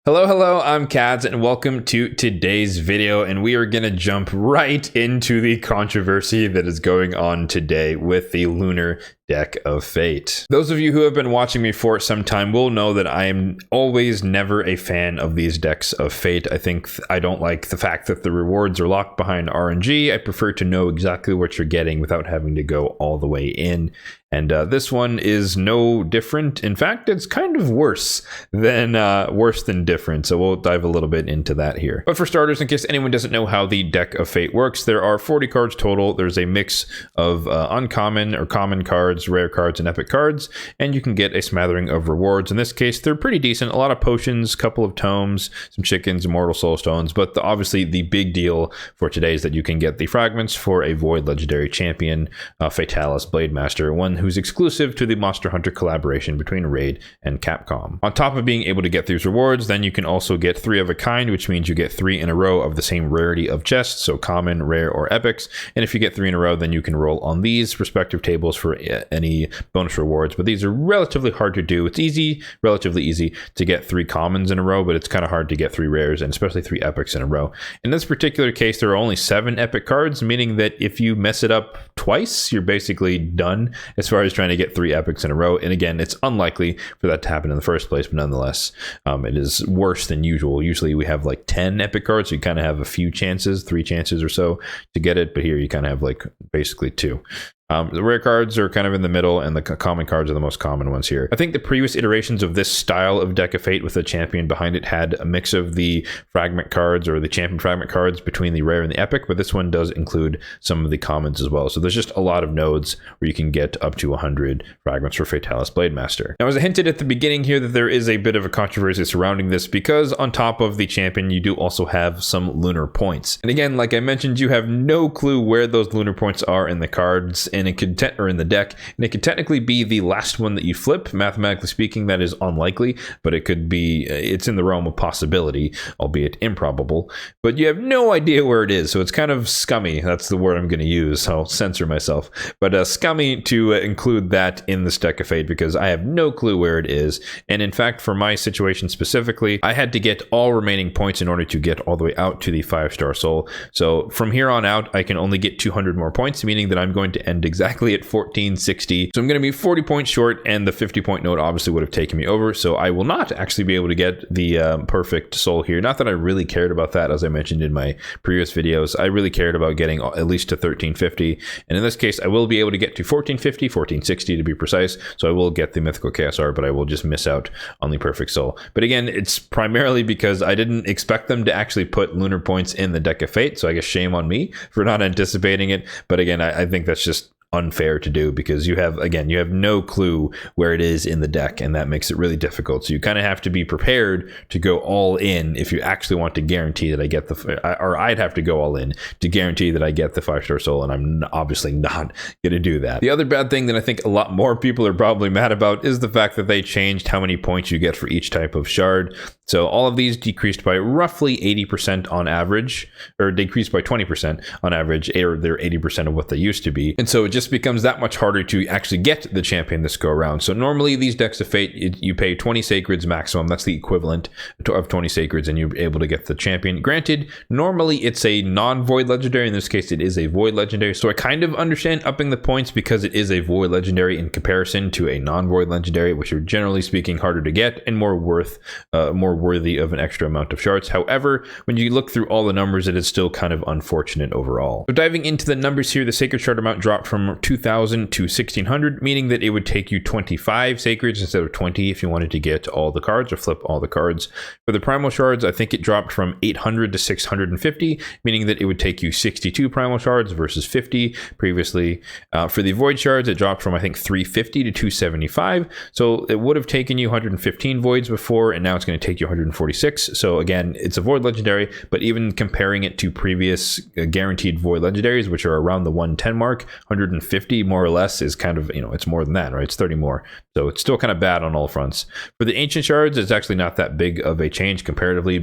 Hello, I'm Kads and welcome to today's video, and we are going to jump right into the controversy that is going on today with the Lunar Deck of Fate. Those of you who have been watching me for some time will know that I am always never a fan of these decks of Fate. I don't like the fact that the rewards are locked behind RNG. I prefer to know exactly what you're getting without having to go all the way in. And this one is no different. In fact, it's kind of worse than different. So we'll dive a little bit into that here. But for starters, in case anyone doesn't know how the Deck of Fate works, there are 40 cards total. There's a mix of uncommon or common cards, rare cards, and epic cards. And you can get a smattering of rewards. In this case, they're pretty decent. A lot of potions, a couple of tomes, some chickens, immortal soul stones. But obviously the big deal for today is that you can get the fragments for a Void Legendary Champion, Fatalis Blademaster, one who's exclusive to the Monster Hunter collaboration between Raid and Capcom. On top of being able to get these rewards, then you can also get 3 of a kind, which means you get 3 in a row of the same rarity of chests, so common, rare, or epics. And if you get 3 in a row, then you can roll on these respective tables for any bonus rewards. But these are relatively hard to do. It's relatively easy to get 3 commons in a row, but it's kind of hard to get 3 rares and especially 3 epics in a row. In this particular case, there are only 7 epic cards, meaning that if you mess it up twice, you're basically done as far as trying to get 3 epics in a row. And again, it's unlikely for that to happen in the first place, but nonetheless, it is worse than usual. Usually we have like 10 epic cards, so you kind of have a few chances, 3 chances or so to get it, but here you kind of have like basically 2. The rare cards are kind of in the middle, and the common cards are the most common ones here. I think the previous iterations of this style of Deck of Fate with a champion behind it had a mix of the fragment cards or the champion fragment cards between the rare and the epic, but this one does include some of the commons as well. So there's just a lot of nodes where you can get up to 100 fragments for Fatalis Blademaster. Now, as I hinted at the beginning here, that there is a bit of a controversy surrounding this because on top of the champion, you do also have some lunar points. And again, like I mentioned, you have no clue where those lunar points are in the cards, and it could in the deck, and it could technically be the last one that you flip. Mathematically speaking, that is unlikely, but it could be, it's in the realm of possibility, albeit improbable, but you have no idea where it is. So it's kind of scummy. That's the word I'm going to use. I'll censor myself, but scummy to include that in this Deck of Fate because I have no clue where it is. And in fact, for my situation specifically, I had to get all remaining points in order to get all the way out to the 5-star soul. So from here on out, I can only get 200 more points, meaning that I'm going to end exactly at 1460. So I'm going to be 40 points short, and the 50-point node obviously would have taken me over. So I will not actually be able to get the perfect soul here. Not that I really cared about that, as I mentioned in my previous videos. I really cared about getting at least to 1350. And in this case, I will be able to get to 1450, 1460 to be precise. So I will get the mythical KSR, but I will just miss out on the perfect soul. But again, it's primarily because I didn't expect them to actually put lunar points in the Deck of Fate. So I guess shame on me for not anticipating it. But again, I think that's just unfair to do because you have no clue where it is in the deck, and that makes it really difficult. So you kind of have to be prepared to go all in if you actually want to guarantee that I get I'd have to go all in to guarantee that I get the 5-star soul, and I'm obviously not going to do that. The other bad thing that I think a lot more people are probably mad about is the fact that they changed how many points you get for each type of shard. So all of these decreased by roughly 80% on average, or decreased by 20% on average, or they're 80% of what they used to be. And so it just becomes that much harder to actually get the champion this go around. So normally these Decks of Fate, you pay 20 sacreds maximum. That's the equivalent of 20 sacreds, and you're able to get the champion. Granted, normally it's a non-void legendary. In this case, it is a void legendary. So I kind of understand upping the points because it is a void legendary in comparison to a non-void legendary, which are generally speaking harder to get and more worthy of an extra amount of shards. However, when you look through all the numbers, it is still kind of unfortunate overall. So diving into the numbers here, the sacred shard amount dropped from 2,000 to 1,600, meaning that it would take you 25 sacreds instead of 20 if you wanted to get all the cards or flip all the cards. For the primal shards, I think it dropped from 800 to 650, meaning that it would take you 62 primal shards versus 50 previously. For the void shards, it dropped from I think 350 to 275, so it would have taken you 115 voids before, and now it's going to take you 146. So again, it's a void legendary, but even comparing it to previous guaranteed void legendaries, which are around the 110 mark, 140 150 more or less is kind of, it's more than that, right? It's 30 more. So it's still kind of bad on all fronts. For the ancient shards, it's actually not that big of a change comparatively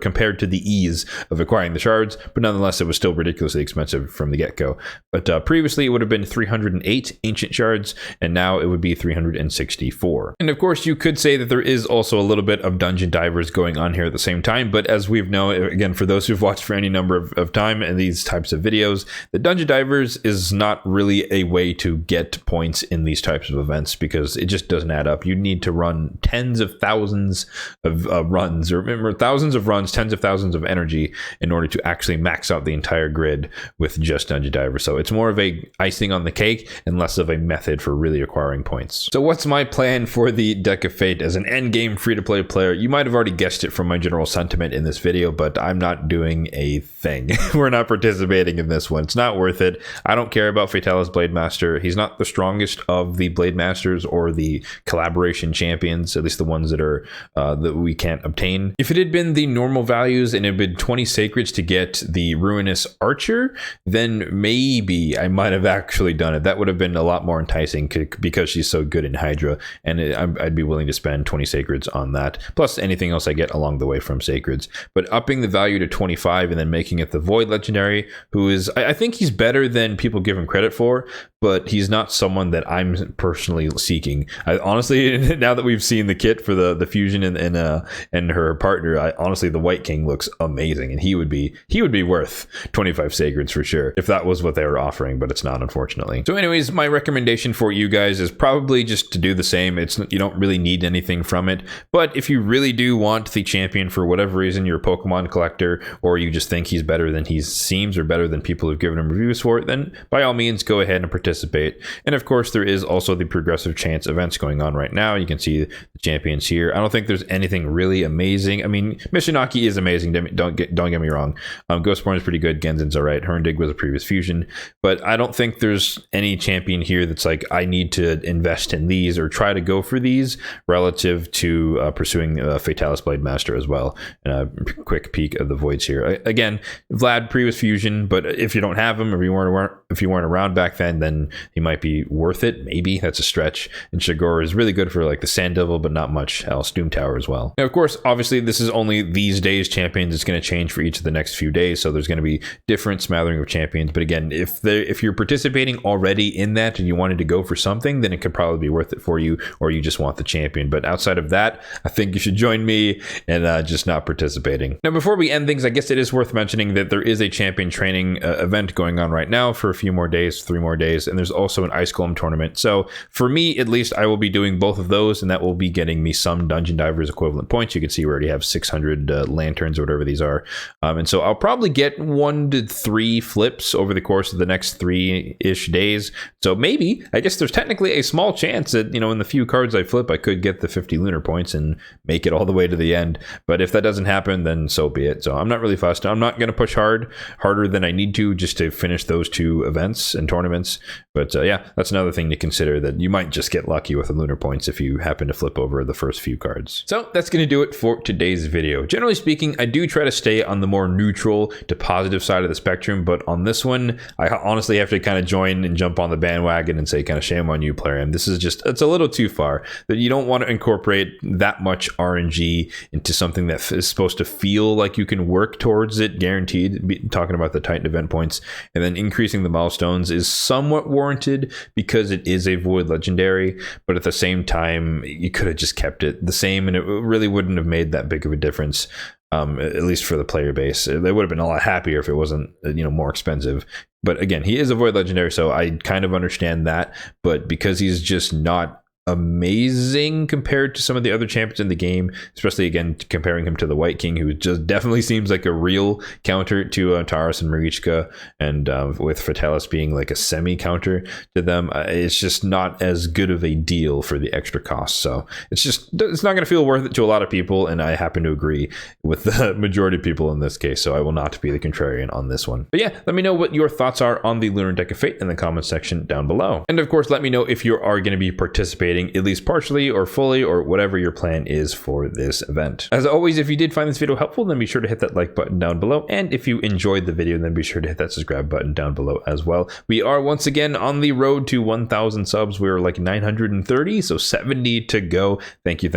compared to the ease of acquiring the shards, but nonetheless, it was still ridiculously expensive from the get-go. But previously, it would have been 308 ancient shards, and now it would be 364. And of course, you could say that there is also a little bit of dungeon divers going on here at the same time, but as we've known, again, for those who've watched for any number of time in these types of videos, the dungeon divers is not really a way to get points in these types of events because it just doesn't add up. You need to run tens of thousands of runs, or remember, thousands of runs, tens of thousands of energy in order to actually max out the entire grid with just dungeon divers. So it's more of a icing on the cake and less of a method for really acquiring points. So what's my plan for the Deck of Fate as an endgame free-to-play player? You might have already guessed it from my general sentiment in this video, but I'm not doing a thing. We're not participating in this one. It's not worth it. I don't care about Fatalis Blade Master. He's not the strongest of the Blade Masters or the collaboration champions, at least the ones that are that we can't obtain. If it had been the normal values and it had been 20 sacreds to get the Ruinous Archer, then maybe I might have actually done it. That would have been a lot more enticing because she's so good in Hydra, and I'd be willing to spend 20 sacreds on that, plus anything else I get along the way from sacreds. But upping the value to 25 and then making it the Void Legendary, who is, I think he's better than people give him credit for, but he's not someone that I'm personally seeking. Honestly, now that we've seen the kit for the fusion and her partner, honestly, the White King looks amazing, and he would be worth 25 sacreds for sure if that was what they were offering, but it's not, unfortunately. So anyways, my recommendation for you guys is probably just to do the same. You don't really need anything from it, but if you really do want the champion for whatever reason, you're a Pokemon collector, or you just think he's better than he seems or better than people who've given him reviews for it, then by all means go ahead and participate. And of course, there is also the progressive chance events going on right now. You can see the champions here. I don't think there's anything really amazing. I mean, Mishinaki is amazing, don't get me wrong. Ghostborn is pretty good, Genzin's alright, Herndig was a previous fusion, but I don't think there's any champion here that's like, I need to invest in these or try to go for these relative to pursuing Fatalis Blade Master as well. And a quick peek of the voids here. Again, Vlad, previous fusion, but if you don't have him, or if you weren't around back then he might be worth it. Maybe that's a stretch. And Shigor is really good for like the Sand Devil, but not much else. Doom Tower as well. Now, of course, obviously this is only these days champions. It's going to change for each of the next few days, so there's going to be different smattering of champions. But again, if you're participating already in that and you wanted to go for something, then it could probably be worth it for you, or you just want the champion. But outside of that, I think you should join me and just not participating. Now, before we end things, I guess it is worth mentioning that there is a champion training event going on right now for a few more days, 3 more days, and there's also an Ice Golem tournament. So for me, at least, I will be doing both of those, and that will be getting me some Dungeon Divers equivalent points. You can see we already have 600 lanterns or whatever these are. And so I'll probably get 1 to 3 flips over the course of the next 3-ish days. So maybe, I guess there's technically a small chance that, in the few cards I flip, I could get the 50 lunar points and make it all the way to the end. But if that doesn't happen, then so be it. So I'm not really fussed. I'm not going to push harder than I need to just to finish those 2 events and tournaments. But yeah, that's another thing to consider, that you might just get lucky with the lunar points if you happen to flip over the first few cards. So that's going to do it for today's video. Generally speaking, I do try to stay on the more neutral to positive side of the spectrum, but on this one, I honestly have to kind of join and jump on the bandwagon and say, kind of shame on you, Player M. This is just, it's a little too far. That you don't want to incorporate that much RNG into something that is supposed to feel like you can work towards it, guaranteed. Talking about the Titan event points, and then increasing the milestones is somewhat warranted because it is a Void Legendary, but at the same time, you could have just kept it the same and it really wouldn't have made that big of a difference. At least for the player base. They would have been a lot happier if it wasn't, more expensive. But again, he is a Void Legendary, so I kind of understand that. But because he's just not amazing compared to some of the other champions in the game, especially again comparing him to the White King, who just definitely seems like a real counter to Taurus and Marichka, and with Fatalis being like a semi counter to them, it's just not as good of a deal for the extra cost. So it's not going to feel worth it to a lot of people, and I happen to agree with the majority of people in this case, so I will not be the contrarian on this one. But yeah, let me know what your thoughts are on the Lunar Deck of Fate in the comments section down below, and of course let me know if you are going to be participating participating at least partially or fully or whatever your plan is for this event. As always, if you did find this video helpful, then be sure to hit that like button down below. And if you enjoyed the video, then be sure to hit that subscribe button down below as well. We are once again on the road to 1,000 subs. We're like 930, so 70 to go. Thank you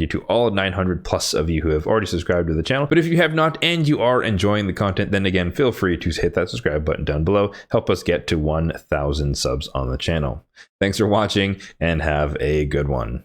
to all 900 plus of you who have already subscribed to the channel. But if you have not and you are enjoying the content, then again, feel free to hit that subscribe button down below. Help us get to 1,000 subs on the channel. Thanks for watching and have a good one.